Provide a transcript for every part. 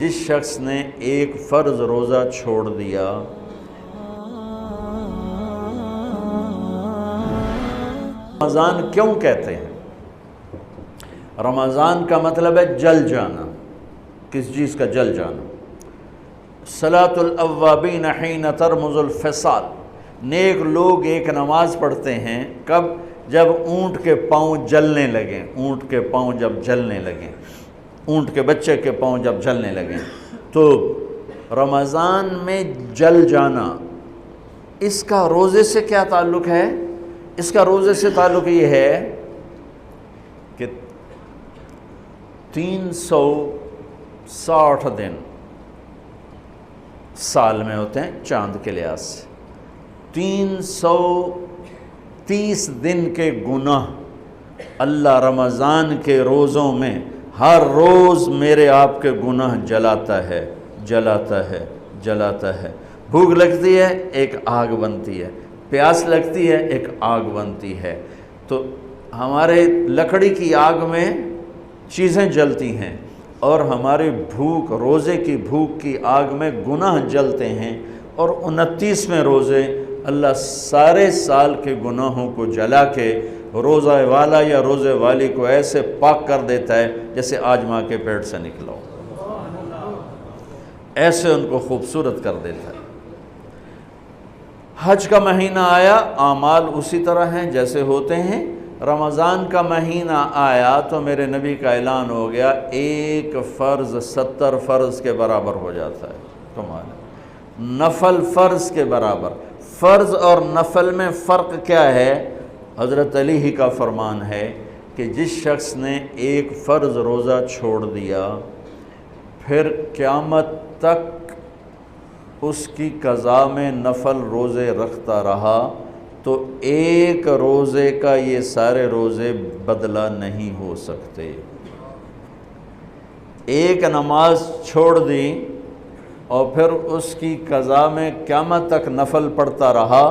جس شخص نے ایک فرض روزہ چھوڑ دیا، رمضان کیوں کہتے ہیں؟ رمضان کا مطلب ہے جل جانا، کس چیز کا جل جانا؟ صلاۃ الاوابین حین ترمز الفصال، نیک لوگ ایک نماز پڑھتے ہیں کب؟ جب اونٹ کے پاؤں جلنے لگیں، اونٹ کے پاؤں جب جلنے لگیں، اونٹ کے بچے کے پاؤں جب جلنے لگیں۔ تو رمضان میں جل جانا، اس کا روزے سے کیا تعلق ہے؟ اس کا روزے سے تعلق یہ ہے کہ 360 دن سال میں ہوتے ہیں چاند کے لحاظ سے، 330 دن کے گناہ اللہ رمضان کے روزوں میں ہر روز میرے آپ کے گناہ جلاتا ہے، جلاتا ہے، جلاتا ہے۔ بھوک لگتی ہے ایک آگ بنتی ہے، پیاس لگتی ہے ایک آگ بنتی ہے۔ تو ہمارے لکڑی کی آگ میں چیزیں جلتی ہیں اور ہماری بھوک، روزے کی بھوک کی آگ میں گناہ جلتے ہیں، اور 29ویں روزے اللہ سارے سال کے گناہوں کو جلا کے روزہ والا یا روزے والی کو ایسے پاک کر دیتا ہے جیسے آج ماں کے پیٹ سے نکلا ہو، ایسے ان کو خوبصورت کر دیتا ہے۔ حج کا مہینہ آیا، اعمال اسی طرح ہیں جیسے ہوتے ہیں۔ رمضان کا مہینہ آیا تو میرے نبی کا اعلان ہو گیا، ایک فرض 70 فرض کے برابر ہو جاتا ہے۔ کمال ہے، نفل فرض کے برابر۔ فرض اور نفل میں فرق کیا ہے؟ حضرت علی ہی کا فرمان ہے کہ جس شخص نے ایک فرض روزہ چھوڑ دیا، پھر قیامت تک اس کی قضا میں نفل روزے رکھتا رہا، تو ایک روزے کا یہ سارے روزے بدلہ نہیں ہو سکتے۔ ایک نماز چھوڑ دی اور پھر اس کی قضا میں قیامت تک نفل پڑھتا رہا،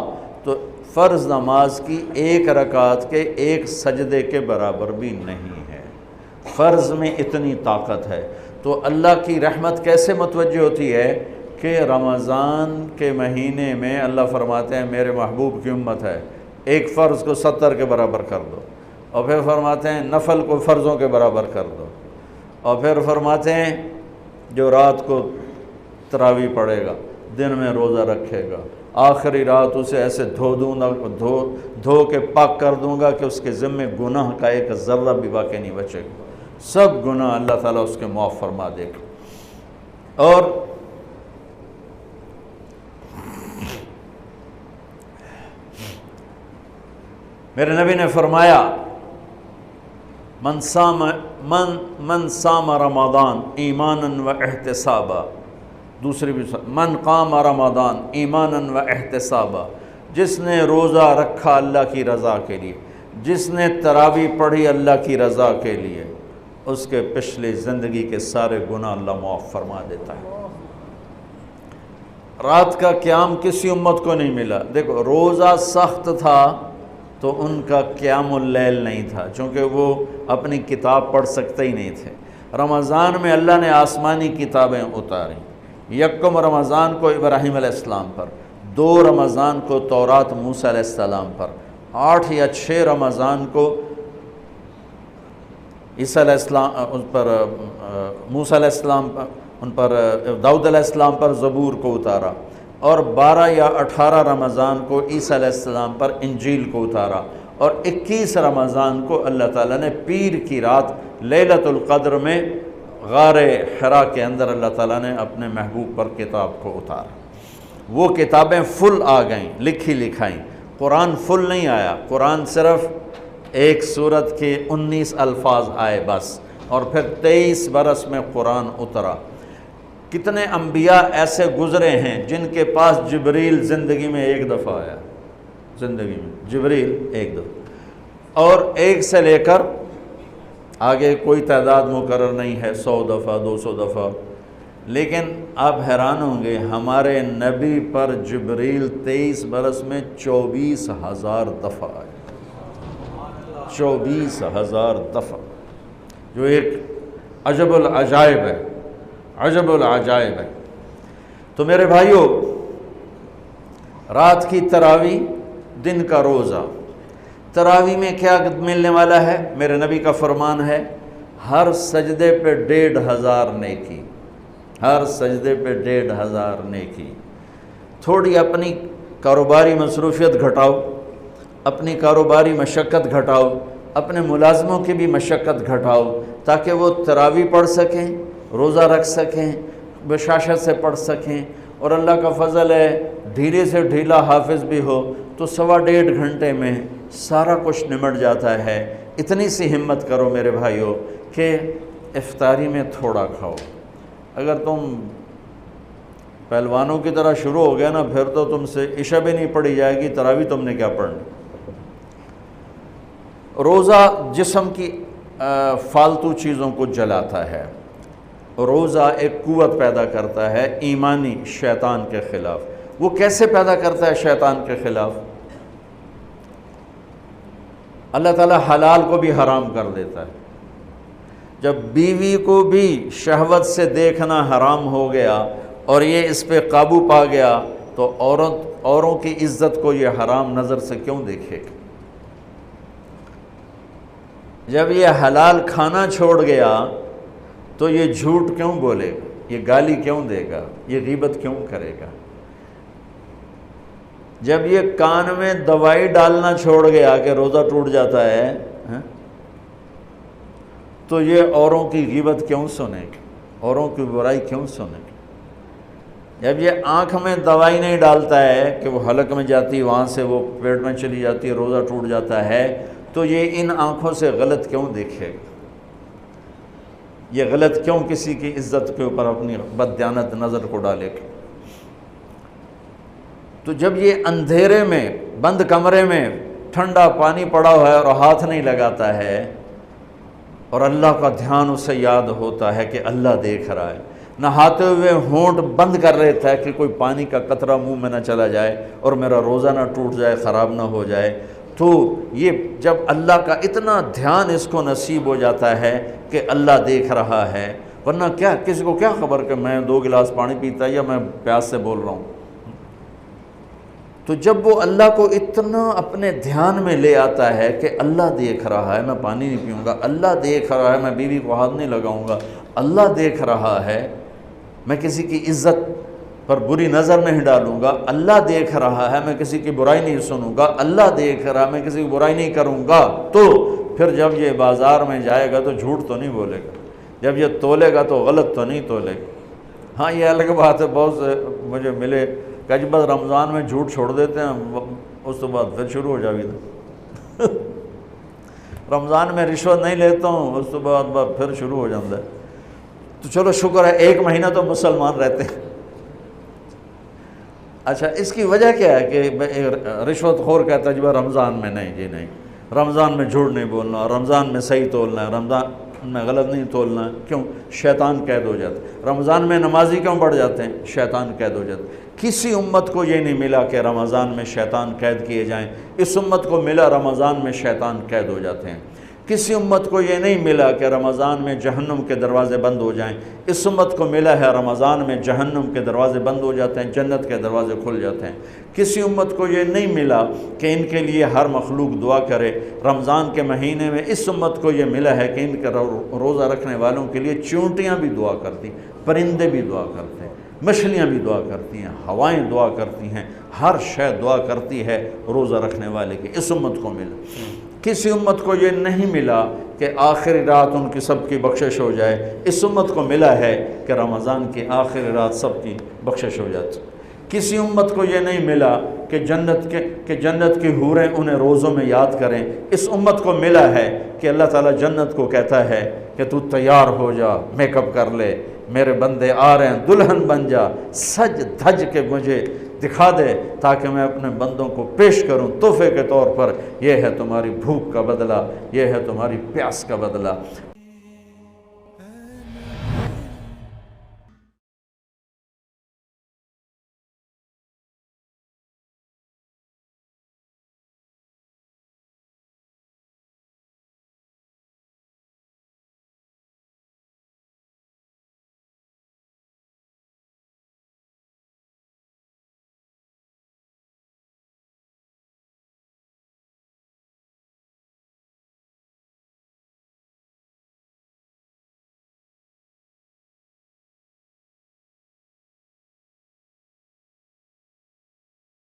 تو فرض نماز کی ایک رکعت کے ایک سجدے کے برابر بھی نہیں ہے۔ فرض میں اتنی طاقت ہے۔ تو اللہ کی رحمت کیسے متوجہ ہوتی ہے کہ رمضان کے مہینے میں اللہ فرماتے ہیں میرے محبوب کی امت ہے، ایک فرض کو 70 کے برابر کر دو، اور پھر فرماتے ہیں نفل کو فرضوں کے برابر کر دو، اور پھر فرماتے ہیں جو رات کو تراویح پڑھے گا، دن میں روزہ رکھے گا، آخری رات اسے ایسے دھو کے پاک کر دوں گا کہ اس کے ذمے گناہ کا ایک ذرہ بھی باقی نہیں بچے گا، سب گناہ اللہ تعالیٰ اس کے معاف فرما دے گا۔ اور میرے نبی نے فرمایا من صام رمضان ایمانا و احتسابا، دوسری بھی من قام رمضان ایمانا و احتسابا، جس نے روزہ رکھا اللہ کی رضا کے لیے، جس نے تراویح پڑھی اللہ کی رضا کے لیے، اس کے پچھلی زندگی کے سارے گناہ اللہ معاف فرما دیتا ہے۔ رات کا قیام کسی امت کو نہیں ملا۔ دیکھو روزہ سخت تھا تو ان کا قیام اللیل نہیں تھا، چونکہ وہ اپنی کتاب پڑھ سکتے ہی نہیں تھے۔ رمضان میں اللہ نے آسمانی کتابیں اتاریں، یکم رمضان کو ابراہیم علیہ السلام پر، 2 رمضان کو تورات موسیٰ علیہ السلام پر، 8 یا 6 رمضان کو عیسیٰ علیہ السلام ان پر، موسیٰ علیہ السلام پر، ان پر داؤد علیہ السلام پر زبور کو اتارا، اور 12 یا 18 رمضان کو عیسیٰ علیہ السلام پر انجیل کو اتارا، اور 21 رمضان کو اللہ تعالیٰ نے پیر کی رات لیلۃ القدر میں غار حرا کے اندر اللہ تعالیٰ نے اپنے محبوب پر کتاب کو اتارا۔ وہ کتابیں فل آ گئیں، لکھی لکھائیں۔ قرآن فل نہیں آیا، قرآن صرف ایک سورت کے 19 الفاظ آئے بس، اور پھر 23 برس میں قرآن اترا۔ کتنے انبیاء ایسے گزرے ہیں جن کے پاس جبریل زندگی میں ایک دفعہ آیا، زندگی میں جبریل ایک دفعہ، اور 1 سے لے کر آگے کوئی تعداد مقرر نہیں ہے، 100 دفعہ 200 دفعہ، لیکن آپ حیران ہوں گے ہمارے نبی پر جبریل 23 برس میں 24,000 دفعہ آئے، 24,000 دفعہ، جو ایک عجب العجائب ہے۔ عجب العجائب ہے۔ تو میرے بھائیوں، رات کی تراویح، دن کا روزہ، تراویح میں کیا ملنے والا ہے؟ میرے نبی کا فرمان ہے ہر سجدے پہ 1500 نیکی، ہر سجدے پہ 1500 نیکی۔ تھوڑی اپنی کاروباری مصروفیت گھٹاؤ، اپنی کاروباری مشقت گھٹاؤ، اپنے ملازموں کی بھی مشقت گھٹاؤ، تاکہ وہ تراویح پڑھ سکیں، روزہ رکھ سکیں، بشاشت سے پڑھ سکیں، اور اللہ کا فضل ہے ڈھیلے سے ڈھیلا حافظ بھی ہو تو 1.5 گھنٹے میں سارا کچھ نمٹ جاتا ہے۔ اتنی سی ہمت کرو میرے بھائیوں کہ افطاری میں تھوڑا کھاؤ۔ اگر تم پہلوانوں کی طرح شروع ہو گیا نا، پھر تو تم سے عشاء بھی نہیں پڑھی جائے گی، تراویح تم نے کیا پڑھنی۔ روزہ جسم کی فالتو چیزوں کو جلاتا ہے، روزہ ایک قوت پیدا کرتا ہے ایمانی شیطان کے خلاف۔ وہ کیسے پیدا کرتا ہے شیطان کے خلاف؟ اللہ تعالیٰ حلال کو بھی حرام کر دیتا ہے۔ جب بیوی کو بھی شہوت سے دیکھنا حرام ہو گیا اور یہ اس پہ قابو پا گیا تو اوروں کی عزت کو یہ حرام نظر سے کیوں دیکھے گا؟ جب یہ حلال کھانا چھوڑ گیا تو یہ جھوٹ کیوں بولے گا، یہ گالی کیوں دے گا، یہ غیبت کیوں کرے گا؟ جب یہ کان میں دوائی ڈالنا چھوڑ گیا کہ روزہ ٹوٹ جاتا ہے تو یہ اوروں کی غیبت کیوں سنے گا، اوروں کی برائی کیوں سنے گا؟ جب یہ آنکھ میں دوائی نہیں ڈالتا ہے کہ وہ حلق میں جاتی، وہاں سے وہ پیٹ میں چلی جاتی ہے، روزہ ٹوٹ جاتا ہے، تو یہ ان آنکھوں سے غلط کیوں دیکھے گا؟ یہ غلط کیوں کسی کی عزت کے اوپر اپنی بددیانت نظر کو ڈالے گا؟ تو جب یہ اندھیرے میں بند کمرے میں ٹھنڈا پانی پڑا ہوا ہے اور ہاتھ نہیں لگاتا ہے اور اللہ کا دھیان اسے یاد ہوتا ہے کہ اللہ دیکھ رہا ہے، نہاتے ہوئے ہونٹ بند کر لیتا ہے کہ کوئی پانی کا قطرہ منہ میں نہ چلا جائے اور میرا روزہ نہ ٹوٹ جائے، خراب نہ ہو جائے، تو یہ جب اللہ کا اتنا دھیان اس کو نصیب ہو جاتا ہے کہ اللہ دیکھ رہا ہے، ورنہ کیا کسی کو کیا خبر کہ میں 2 گلاس پانی پیتا ہے یا میں پیاس سے بول رہا ہوں۔ تو جب وہ اللہ کو اتنا اپنے دھیان میں لے آتا ہے کہ اللہ دیکھ رہا ہے، میں پانی نہیں پیوں گا، اللہ دیکھ رہا ہے، میں بیوی کو ہاتھ نہیں لگاؤں گا، اللہ دیکھ رہا ہے، میں کسی کی عزت پر بری نظر نہیں ڈالوں گا، اللہ دیکھ رہا ہے، میں کسی کی برائی نہیں سنوں گا، اللہ دیکھ رہا ہے، میں کسی کی برائی نہیں کروں گا، تو پھر جب یہ بازار میں جائے گا تو جھوٹ تو نہیں بولے گا، جب یہ تولے گا تو غلط تو نہیں تولے گا۔ ہاں یہ الگ بات ہے، بہت سے مجھے ملے کہ جب بس رمضان میں جھوٹ چھوڑ دیتے ہیں، اس تو بعد پھر شروع ہو جاوی تھا رمضان میں رشوت نہیں لیتا ہوں، اس تو بعد پھر شروع ہو جاتا ہے۔ تو چلو شکر ہے 1 مہینہ تو مسلمان رہتے ہیں۔ اچھا اس کی وجہ کیا ہے کہ رشوت خور کہتا ہے جی رمضان میں نہیں، جی نہیں، رمضان میں جھوٹ نہیں بولنا، رمضان میں صحیح تولنا ہے، رمضان میں غلط نہیں تولنا ہے۔ کیوں؟ شیطان قید ہو جاتا ہے۔ رمضان میں نمازی کیوں بڑھ جاتے ہیں؟ شیطان قید ہو جاتا ہے۔ کسی امت کو یہ نہیں ملا کہ رمضان میں شیطان قید کیے جائیں، اس امت کو ملا رمضان میں شیطان قید ہو جاتے ہیں۔ کسی امت کو یہ نہیں ملا کہ رمضان میں جہنم کے دروازے بند ہو جائیں، اس امت کو ملا ہے رمضان میں جہنم کے دروازے بند ہو جاتے ہیں، جنت کے دروازے کھل جاتے ہیں۔ کسی امت کو یہ نہیں ملا کہ ان کے لیے ہر مخلوق دعا کرے، رمضان کے مہینے میں اس امت کو یہ ملا ہے کہ ان کے روزہ رکھنے والوں کے لیے چونٹیاں بھی دعا کرتی، پرندے بھی دعا کرتے ہیں، مچھلیاں بھی دعا کرتی ہیں، ہوائیں دعا کرتی ہیں، ہر شے دعا کرتی ہے روزہ رکھنے والے کی۔ اس امت کو ملا۔ کسی امت کو یہ نہیں ملا کہ آخری رات ان کی سب کی بخشش ہو جائے، اس امت کو ملا ہے کہ رمضان کی آخری رات سب کی بخشش ہو جاتی۔ کسی امت کو یہ نہیں ملا کہ جنت کی حوریں انہیں روزوں میں یاد کریں، اس امت کو ملا ہے کہ اللہ تعالیٰ جنت کو کہتا ہے کہ تو تیار ہو جا، میک اپ کر لے، میرے بندے آ رہے ہیں، دلہن بن جا، سج دھج کے مجھے دکھا دے تاکہ میں اپنے بندوں کو پیش کروں تحفے کے طور پر۔ یہ ہے تمہاری بھوک کا بدلہ، یہ ہے تمہاری پیاس کا بدلہ۔